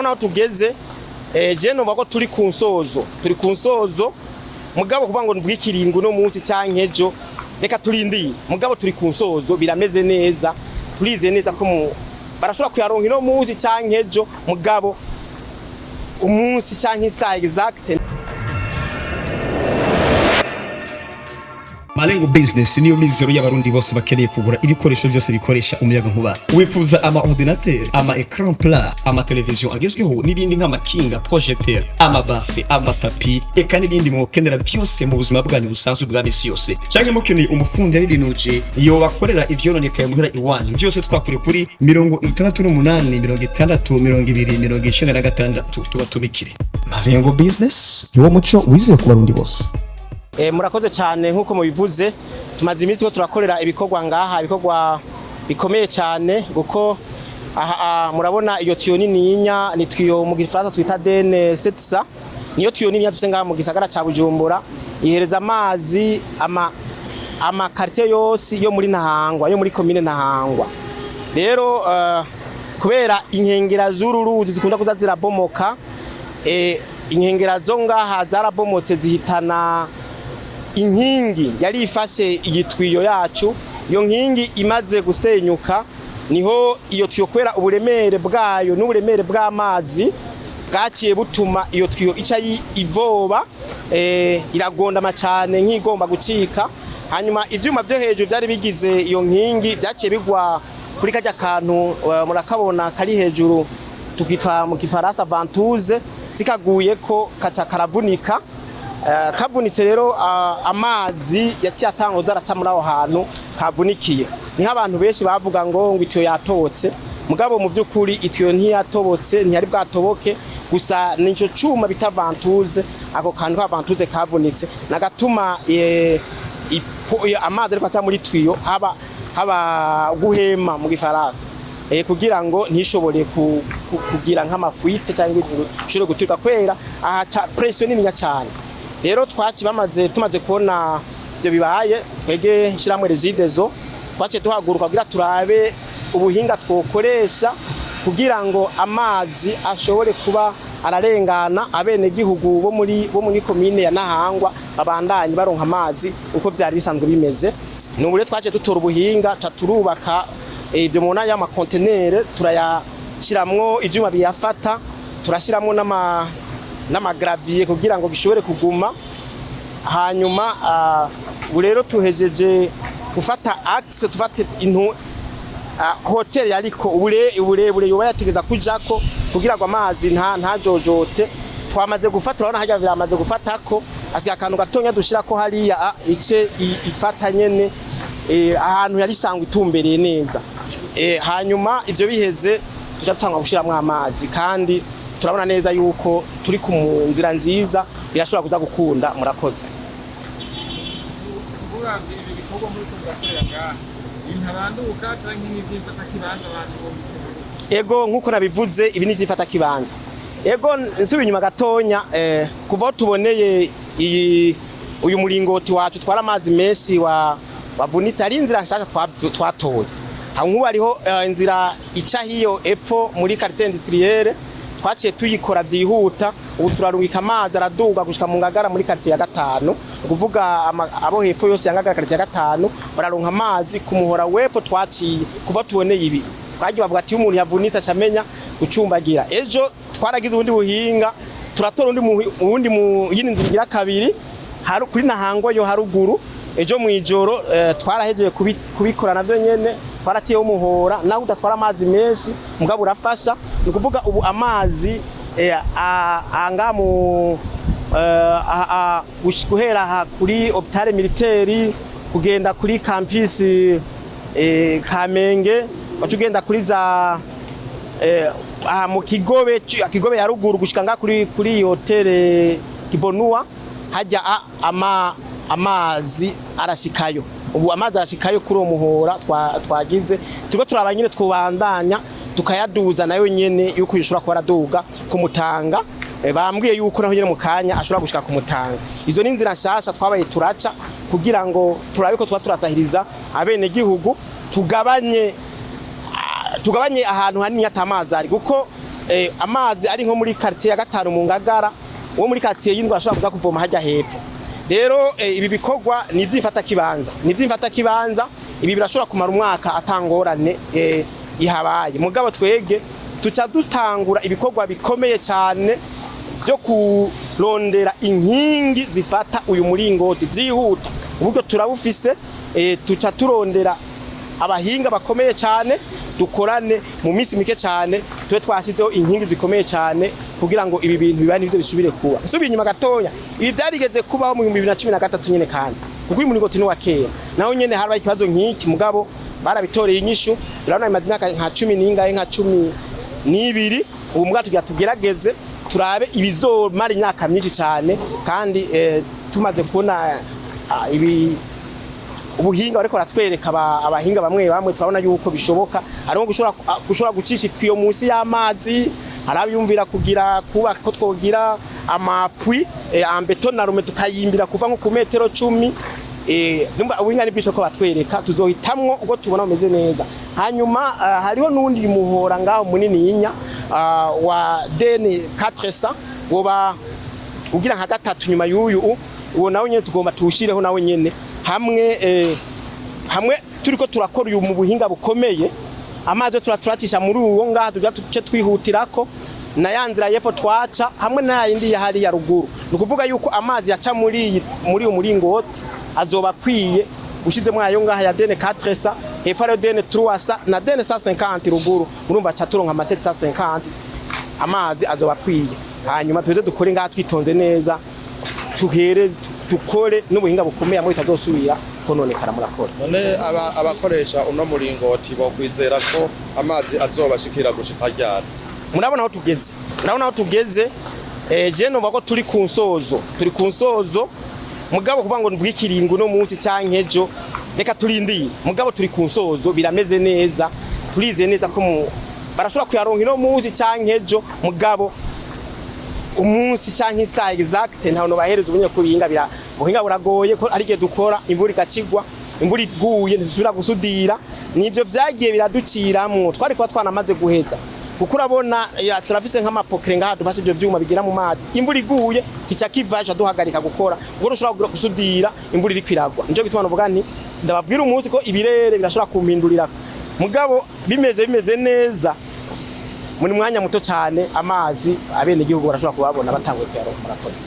naho tugeze je no bako turi ku nsozo mugabo kuvuga ngo ndwikiringo no munsi canke ejo reka turindi mugabo turi ku nsozo birameze neza turize neza ko barashobora kuyaronka ino munsi canke ejo mugabo umunsi canke isaha exact. Malengo business niyo mizero y'abarundi bose bakeneye kugura ibikoresho byose bikoresha umuyaga nkuba. Wifuza ama ordinateur, ama écran plat, ama television agezweho n'ibindi nk'amakinga, projecteur, ama bafle, ama tapi, eka n'ibindi mukenera byose mu buzima bwanyu busanzwe bwa misi yose. Cyangwa mukeneye umufundi y'ibinuje iyo bakorera ivyononekaye muhira iwanyu. Byose twakure kuri 68 tubatumikire. Malengo business niwo muco wize ku barundi bose. Murakoze cyane nkuko mubivuze tumaze iminsi ko turakorera ibikorwa ngaha ibikorwa bikomeye cyane guko murabona iyo tiyo nininya ni twiyo mu gifaransa twita DN setsa niyo tiyo nininya dufise ngaha mu gisagara ca Bujumbura ihereza amazi ama quartier yose yo muri Ntahangwa yo muri commune Ntahangwa rero kubera inkengera z'ururuzi zikunda kuza zirabomoka inkengera zo ngaha zarabomotse zihitana inkingi yari ifashe igitwiyo yacu iyo nkingi imaze gusenyuka niho iyo tuyokwera uburemere bwayo n'uburemere bw'amazi bwaciye butuma iyo twiyo ica ivoba iragondama cyane nk'igomba gucika hanyuma ivyuma byo hejuru byari bigize iyo nkingi byaciye bigwa kuri kajya kantu murakabona kari hejuru tukitwa mu gifaransa ventouse zikaguye ko kaca karavunika kavunitse rero amazi yaciye atanga zaraca muri aho hantu kavunikiye niho abantu benshi bavuga ngo itiyo yatobotse mugabo mu by'ukuri itiyo ntiyatobotse ntiyari bwatoboke gusa nico cuma bita ventouse ako kantu ka ventouse kavunitse nagatuma amazi ariko aca muri twiyo haba guhema mu gifaransa kugira ngo ntishobore kugira nk'amafuite cyangwa ishobore guturuka kwera aha pression nini cyane rero tumaze kubona byo bibaye twege shiramwe rezidezo twace duhaguruka kugira turabe ubuhinga twokoresha kugira ngo amazi ashobore kuba ararengana abenegihugu bo muri commune ya Ntahangwa babandanye baronka amazi uko vyari bisanzwe bimeze n'ubure twace dutora ubuhinga turubaka ivyo mubona y'ama conteneur turayashiramwo ivyuma biyafata turashiramwo n'amagravier kugira ngo gishobore kuguma hanyuma rero tuhejeje gufata axe tufate hotel yariko uburebure yoba yategeza kujako kugira ngo amazi ntajojote twamaze gufata urabona hajya biramaze gufatako asiga akantu gatonya dushirako hariya ice ifata nyene ahantu yari sangwa itumbereye neza hanyuma ivyo biheze tuja tutanga gushiramwe amazi kandi turabona neza yuko turi ku nzira nziza birashobora kuza gukunda murakoze ego nkuko nabivuze ibi ni vyifata kibanza ego nsubi nyuma gatonya kuva tuboneye uyu muringoti wacu twara amazi menshi wavunitse ari inzira nshaka twatoye nkubu ariho inzira ica hiyo epfo muri quartier industrielle twaciye tuyikora byihuta ubu turarubika amazi araduga gushika mu ngagara muri quartier ya 5 kuvuga abo hepfo yose yangagara quartier ya 5 bararonka amazi kumuhora wepfo twaciye kuva tuboneye ibi twagiye bavuga ati umuntu yavunitse acamenya gucumbagira ejo twaragize ubundi buhinga turatora undi mu yindi nzira igira kabiri hari kuri Ntahangwa yo haruguru ejo mu ijoro twarahejeje kubikora navyo nyene twaraciye umuhora naho udatwara amazi menshi mugabo urafasha ni kuvuga ubu amazi anga mu guhera kuri hôpital militaire kugenda kuri campus Kamenge bacugenda kuri za mu kigobe ya ruguru gushika kuri hotel Kibonua hajya amazi arashikayo ubu amazi arashikayo kuri umuhora twagize turiko turabanyine twubandanya tukayaduza nayo nyene yuko yishura ko araduga kumutanga bambwiye yuko naho nyene mu kanya ashobora gushika kumutanga izo ni inzira nshasha twabaye turaca kugira ngo turabe ko turasahiriza abenegihugu tugabanye ahantu hanini atamazi ari guko amazi ari nko muri quartier ya gatanu mu Ngagara wo muri quartier y'indwa ashobora kuvoma hajya hepfo. Rero ibi bikorwa ni ivyifata kibanza ibi birashobora kumara umwaka atangorane ihabaye. Mugabo twege tuca dutangura ibikorwa bikomeye cyane byo kurondera inkingi zifata uyu muringoti byihuta. Ubwo turabufise tuca turondera abahinga bakomeye cyane dukorane mu minsi mike cyane tube twashizeho inkingi zikomeye cyane kugira ngo ibi bintu bibane bivyo bisubire kuba. Nsubiye inyuma gatonya ibi byarigeze kubaho mu 2013 nyene kandi kuko uyu muringoti ni wa kera naho nyene harabaye ikibazo nk'iki mugabo barabitoreye inyishu urabona imaze imyaka nka 10 n'ingahe nka 12 ubu mbwa tugerageze turabe ibizomara imyaka myinshi cyane kandi tumaze kubona ibi ubuhinga bariko baratwereka abahinga bamwe turabona yuko bishoboka ariko gushobora gucisha itwiyo munsi y'amazi arabiyumvira kugira kuba ko twogira amapui ambetonarume tukayimbira kuva nko ku metero 10 numva ubuhinga ni bwisho ko batwereka tuzohitamwo ubwo tubona umeze neza. Hanyuma hariho nundi muhora ngaho munini yinya wa DN 400 woba ugira nka gatatu nyuma y'uyu uwo nawe nyene tugomba tuwushireho nawe nyene hamwe turiko turakora uyu mu buhinga bukomeye amazi turacisha muri uwo ngaha tujya tuce twihutirako na yanzira yefo twaca hamwe na yindi yahari ya ruguru. Nukuvuga yuko amazi yaca muri umuringoti azoba kwiye ushizemo ayo ngaha ya DN 400 efaro DN 300 na DN 150 ruguru urumva cha turonka ama 750 amazi azoba kwiye. Hanyuma tuze dukore ngaha twitonze neza tuhere dukore n'ubuhinga bukomeye amwe bitazosubira kononekara murakora. None abakoresha uno muringoti bo kwizera ko amazi azobashikira gushika ryari? Murabona aho tugeze je no bako turi ku nsozo mugabo kuvuga ngo ndwikiringo no munsi canke ejo reka turindire mugabo turi ku nsozo birameze neza turize neza ko barashobora kuyaronka no munsi canke ejo mugabo umunsi canke isaha exact ntaho bahereza ubunye ko buhinga buragoye ko ari gihe dukora imvura ikacigwa imvura iguye ntizubira gusudira nivyo vyagiye biraduciramwo twari kuba twanamaze guheza kuko urabona turafise nk'amapokre ngaha dufashe ivyo vyuma bigira mu mazi imvura iguye kica kivaje duhagarika gukora ubwo ushobora gusudira imvura iri kwiragwa nico gituma novuga nti sindababwira umunsi ko ibirere birashobora kumpindurira mugabo bimeze neza muri mwanya muto cyane amazi abenegihugu barashobora kubabona batanguye kuyaronka murakoze.